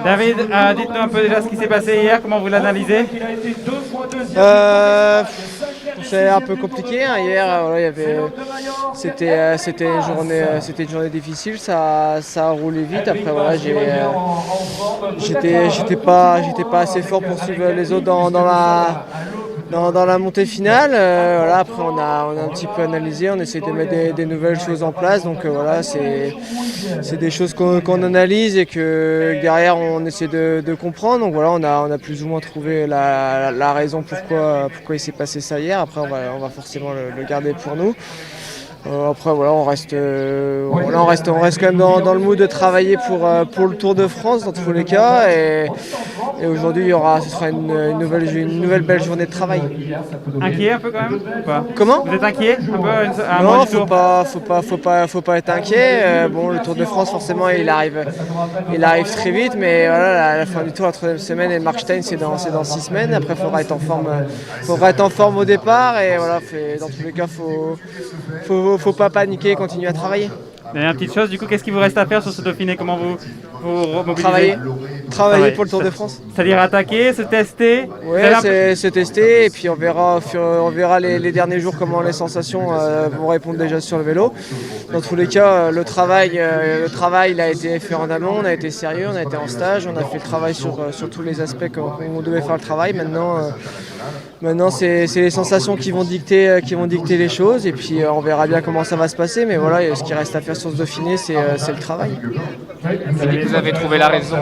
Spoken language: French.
David, dites-nous un peu déjà ce qui s'est passé hier, comment vous l'analysez? C'est un peu compliqué, hein. Hier, voilà, c'était une journée difficile. Ça a roulé vite. Après, voilà, j'étais pas assez fort pour suivre les autres dans la montée finale. Voilà, après, on a un petit peu analysé, on essaie de mettre des nouvelles choses en place. Donc voilà, c'est des choses qu'on analyse et que derrière on essaie de comprendre. Donc voilà, on a plus ou moins trouvé la raison pourquoi il s'est passé ça hier. Après, on va forcément le garder pour nous. Après voilà, on reste quand même dans le mood de travailler pour le Tour de France dans tous les cas. Et aujourd'hui, ce sera une nouvelle belle journée de travail. Inquiet un peu quand même ou pas? Comment? Vous êtes inquiet un peu à un mois Non, du tour? faut pas être inquiet. Bon, le Tour de France, forcément, il arrive très vite, mais voilà, la fin du tour, la troisième semaine, et Markstein, c'est dans 6 semaines. Après, faudra être en forme au départ, et voilà, dans tous les cas, faut pas paniquer, continuer à travailler. Dernière petite chose, du coup, qu'est-ce qu'il vous reste à faire sur ce Dauphiné? Comment vous remobilisez? Travailler pour le Tour de France. C'est-à-dire attaquer, se tester? Ouais, c'est se tester et puis on verra les derniers jours comment les sensations vont répondre déjà sur le vélo. Dans tous les cas, le travail il a été fait en amont, on a été sérieux, on a été en stage, on a fait le travail sur tous les aspects qu'on devait faire le travail. Maintenant c'est les sensations qui vont dicter les choses et puis on verra bien comment ça va se passer. Mais voilà, ce qui reste à faire sur ce Dauphiné, c'est le travail. Vous avez trouvé la raison.